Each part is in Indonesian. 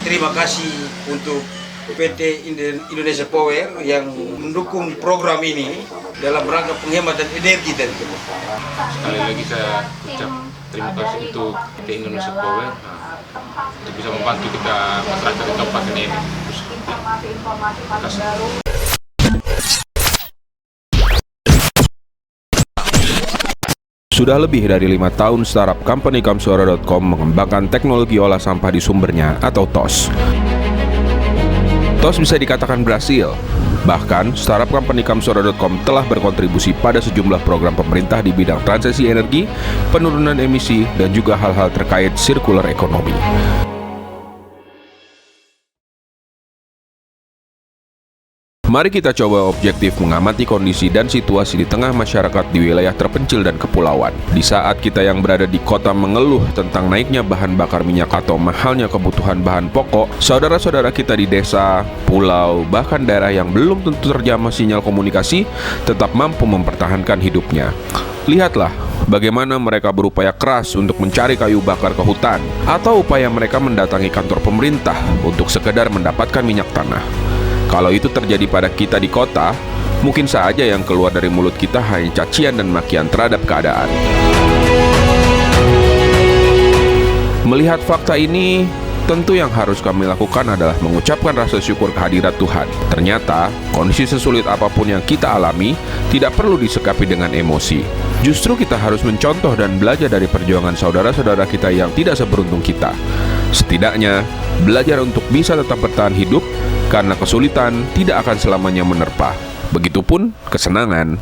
terima kasih untuk PT Indonesia Power yang mendukung program ini dalam rangka penghematan energi tadi. Sekali lagi saya ucap terima kasih untuk PT Indonesia Power untuk bisa membantu kita masyarakat di kabupaten ini. Terima kasih. Sudah lebih dari 5 tahun startup company Kamsuara.com mengembangkan teknologi olah sampah di sumbernya atau TOS. TOS bisa dikatakan berhasil. Bahkan, startup company Kamsuara.com telah berkontribusi pada sejumlah program pemerintah di bidang transisi energi, penurunan emisi, dan juga hal-hal terkait circular economy. Mari kita coba objektif mengamati kondisi dan situasi di tengah masyarakat di wilayah terpencil dan kepulauan. Di saat kita yang berada di kota mengeluh tentang naiknya bahan bakar minyak atau mahalnya kebutuhan bahan pokok, saudara-saudara kita di desa, pulau, bahkan daerah yang belum tentu terjamah sinyal komunikasi tetap mampu mempertahankan hidupnya. Lihatlah bagaimana mereka berupaya keras untuk mencari kayu bakar ke hutan, atau upaya mereka mendatangi kantor pemerintah untuk sekedar mendapatkan minyak tanah. Kalau itu terjadi pada kita di kota, mungkin saja yang keluar dari mulut kita hanya cacian dan makian terhadap keadaan. Melihat fakta ini, tentu yang harus kami lakukan adalah mengucapkan rasa syukur kehadirat Tuhan. Ternyata, kondisi sesulit apapun yang kita alami tidak perlu disekapi dengan emosi. Justru kita harus mencontoh dan belajar dari perjuangan saudara-saudara kita yang tidak seberuntung kita. Setidaknya, belajar untuk bisa tetap bertahan hidup, karena kesulitan tidak akan selamanya menerpa. Begitupun kesenangan.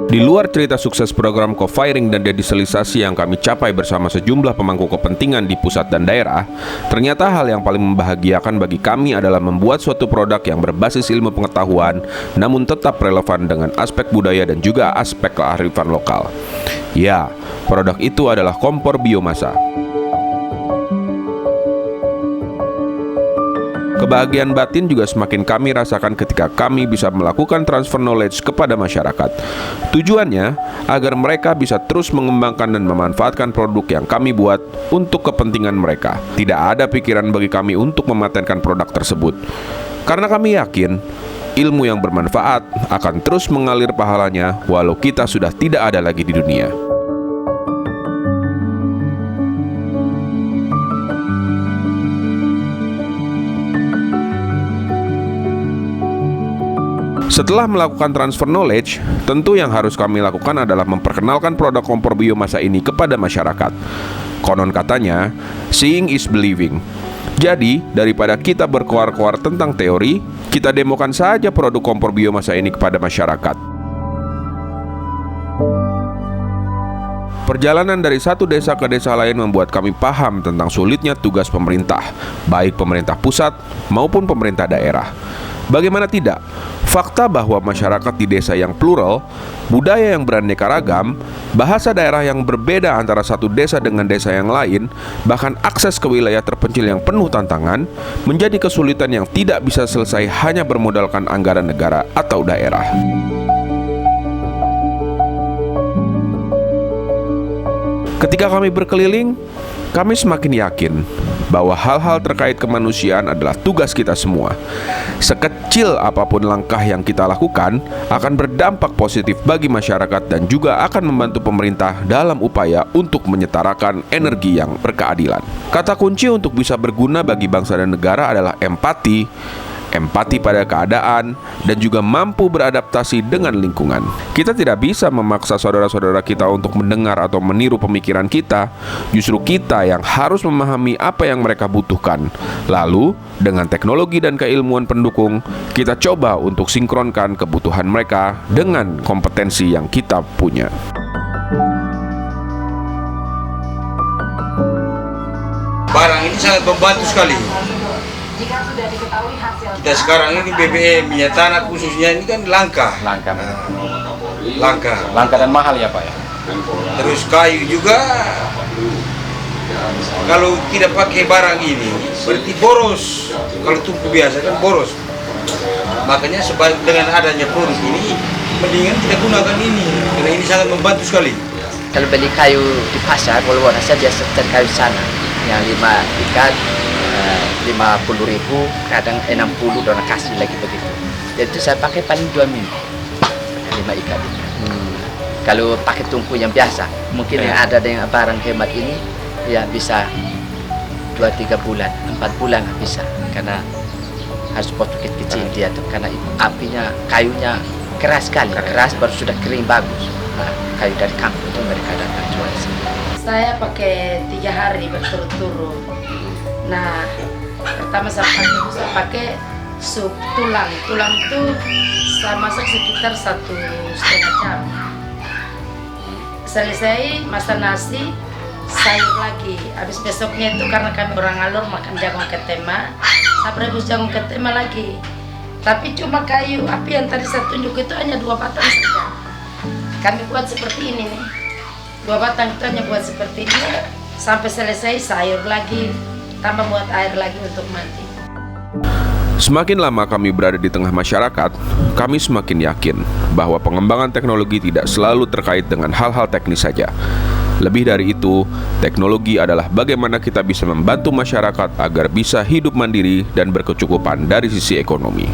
Di luar cerita sukses program co-firing dan dedieselisasi yang kami capai bersama sejumlah pemangku kepentingan di pusat dan daerah, ternyata hal yang paling membahagiakan bagi kami adalah membuat suatu produk yang berbasis ilmu pengetahuan, namun tetap relevan dengan aspek budaya dan juga aspek kearifan lokal. Ya, produk itu adalah kompor biomasa. Kebahagiaan batin juga semakin kami rasakan ketika kami bisa melakukan transfer knowledge kepada masyarakat. Tujuannya agar mereka bisa terus mengembangkan dan memanfaatkan produk yang kami buat untuk kepentingan mereka. Tidak ada pikiran bagi kami untuk mematenkan produk tersebut. Karena kami yakin ilmu yang bermanfaat akan terus mengalir pahalanya walau kita sudah tidak ada lagi di dunia. Setelah melakukan transfer knowledge, tentu yang harus kami lakukan adalah memperkenalkan produk kompor biomasa ini kepada masyarakat. Konon katanya, seeing is believing. Jadi, daripada kita berkoar-koar tentang teori, kita demokan saja produk kompor biomasa ini kepada masyarakat. Perjalanan dari satu desa ke desa lain membuat kami paham tentang sulitnya tugas pemerintah, baik pemerintah pusat maupun pemerintah daerah. Bagaimana tidak? Fakta bahwa masyarakat di desa yang plural, budaya yang beraneka ragam, bahasa daerah yang berbeda antara satu desa dengan desa yang lain, bahkan akses ke wilayah terpencil yang penuh tantangan, menjadi kesulitan yang tidak bisa selesai hanya bermodalkan anggaran negara atau daerah. Ketika kami berkeliling, kami semakin yakin bahwa hal-hal terkait kemanusiaan adalah tugas kita semua. Sekecil apapun langkah yang kita lakukan akan berdampak positif bagi masyarakat dan juga akan membantu pemerintah dalam upaya untuk menyetarakan energi yang berkeadilan. Kata kunci untuk bisa berguna bagi bangsa dan negara adalah empati pada keadaan, dan juga mampu beradaptasi dengan lingkungan. Kita tidak bisa memaksa saudara-saudara kita untuk mendengar atau meniru pemikiran kita. Justru kita yang harus memahami apa yang mereka butuhkan. Lalu, dengan teknologi dan keilmuan pendukung, kita coba untuk sinkronkan kebutuhan mereka dengan kompetensi yang kita punya. Barang ini sangat membantu sekali. Kita sekarang ini BBM minyak tanah khususnya ini kan langka, Langka dan mahal ya Pak ya. terus kayu juga. Kalau tidak pakai barang ini berarti boros. Kalau tumpu biasa kan boros. Makanya dengan adanya produk ini mendingan kita gunakan ini karena ini sangat membantu sekali. Kalau beli kayu di pasar, walaupun saya biasa cari kayu sana, yang 5 ikat 50.000, kadang 60 dan kasih lagi begitu. Jadi itu saya pakai paling 2 minggu, 5 ikat. Kalau pakai tungku yang biasa, mungkin yang ada dengan barang hemat ini, ya bisa 2-3 bulan, 4 bulan bisa, karena harus potong kecil dia tuh, karena apinya, kayunya keras sekali, keras baru sudah kering bagus. Nah, kayu dari kampung itu mereka datang jual di sini. Saya pakai 3 hari berturut-turut. Nah, pertama saya pakai sup tulang. Tulang itu saya masak sekitar 1,5 jam. Selesai masak nasi, sayur lagi. Habis besoknya itu karena kami orang Alor makan jagung ketema, saya rebus jagung ketema lagi. Tapi cuma kayu api yang tadi saya tunjuk itu hanya 2 batang saja. Kami buat seperti ini nih. 2 batang itu hanya buat seperti ini. Sampai selesai sayur lagi, tambah buat air lagi untuk mandi. Semakin lama kami berada di tengah masyarakat, kami semakin yakin bahwa pengembangan teknologi tidak selalu terkait dengan hal-hal teknis saja. Lebih dari itu, teknologi adalah bagaimana kita bisa membantu masyarakat agar bisa hidup mandiri dan berkecukupan dari sisi ekonomi.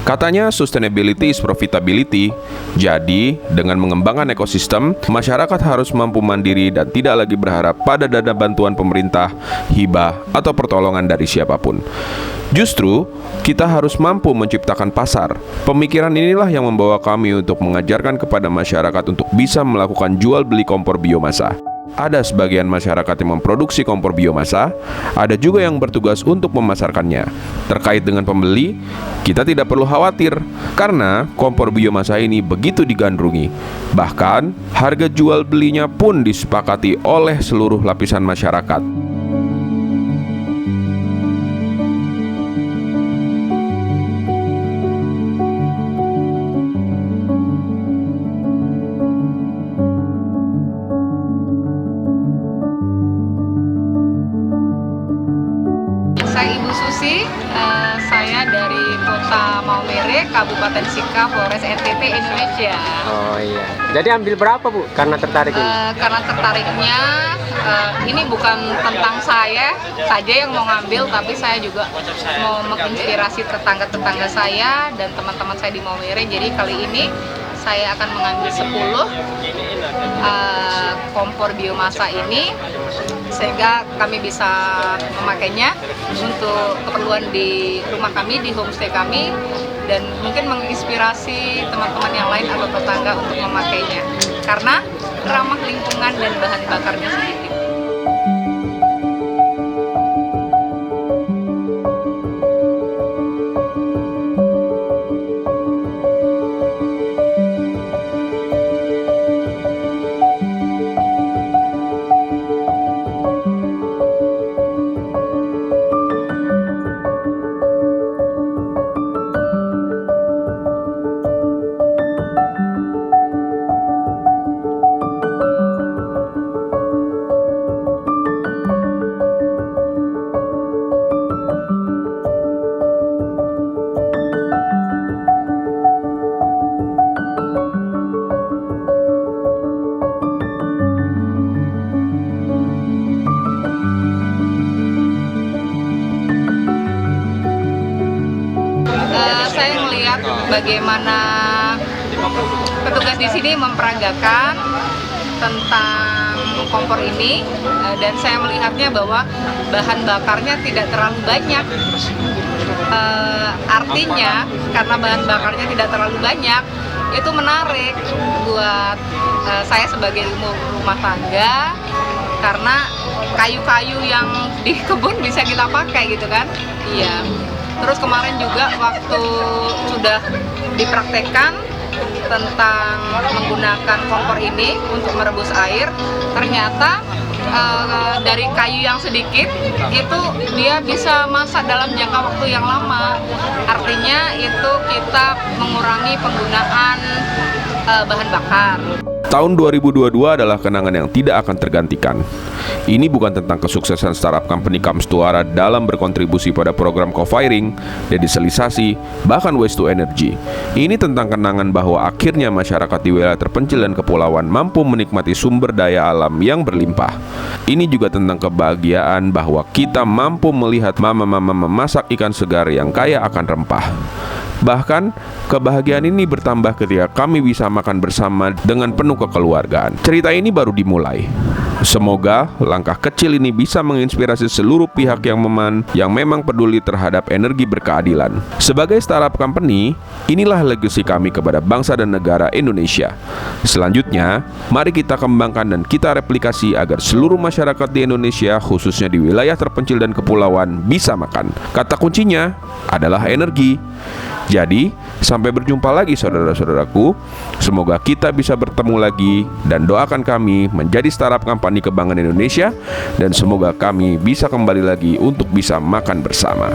Katanya sustainability is profitability. Jadi, dengan mengembangkan ekosistem, masyarakat harus mampu mandiri dan tidak lagi berharap pada dana bantuan pemerintah, hibah, atau pertolongan dari siapapun. Justru, kita harus mampu menciptakan pasar. Pemikiran inilah yang membawa kami untuk mengajarkan kepada masyarakat untuk bisa melakukan jual beli kompor biomasa. Ada sebagian masyarakat yang memproduksi kompor biomasa, ada juga yang bertugas untuk memasarkannya. Terkait dengan pembeli, kita tidak perlu khawatir karena kompor biomasa ini begitu digandrungi. Bahkan, harga jual belinya pun disepakati oleh seluruh lapisan masyarakat. Saya Ibu Susi, saya dari Kota Maumere, Kabupaten Sika, Polres NTT, Indonesia. Oh iya. Jadi ambil berapa Bu? Karena tertarik ini? Karena tertariknya, ini bukan tentang saya saja yang mau ngambil, tapi saya juga mau menginspirasi tetangga-tetangga saya dan teman-teman saya di Maumere. Jadi kali ini saya akan mengambil 10 kompor biomasa ini sehingga kami bisa memakainya untuk keperluan di rumah kami, di homestay kami, dan mungkin menginspirasi teman-teman yang lain atau tetangga untuk memakainya karena ramah lingkungan dan bahan bakarnya sedikit. Saya melihat bagaimana petugas di sini memperagakan tentang kompor ini, dan saya melihatnya bahwa bahan bakarnya tidak terlalu banyak. Artinya karena bahan bakarnya tidak terlalu banyak, itu menarik buat saya sebagai ibu rumah tangga karena kayu-kayu yang di kebun bisa kita pakai gitu kan. Iya. Terus kemarin juga waktu sudah dipraktekkan tentang menggunakan kompor ini untuk merebus air, ternyata dari kayu yang sedikit itu dia bisa masak dalam jangka waktu yang lama. Artinya itu kita mengurangi penggunaan bahan bakar. Tahun 2022 adalah kenangan yang tidak akan tergantikan. Ini bukan tentang kesuksesan startup company Kamstuara dalam berkontribusi pada program co-firing, dedeselisasi, bahkan waste to energy. Ini tentang kenangan bahwa akhirnya masyarakat di wilayah terpencil dan kepulauan mampu menikmati sumber daya alam yang berlimpah. Ini juga tentang kebahagiaan bahwa kita mampu melihat mama-mama memasak ikan segar yang kaya akan rempah. Bahkan, kebahagiaan ini bertambah ketika kami bisa makan bersama dengan penuh kekeluargaan. Cerita ini baru dimulai. Semoga langkah kecil ini bisa menginspirasi seluruh pihak yang memang peduli terhadap energi berkeadilan. Sebagai startup company, inilah legasi kami kepada bangsa dan negara Indonesia. Selanjutnya, mari kita kembangkan dan kita replikasi agar seluruh masyarakat di Indonesia, khususnya di wilayah terpencil dan kepulauan, bisa makan. Kata kuncinya adalah energi. Jadi, sampai berjumpa lagi saudara-saudaraku. Semoga kita bisa bertemu lagi dan doakan kami menjadi startup company kebanggaan Indonesia, dan semoga kami bisa kembali lagi untuk bisa makan bersama.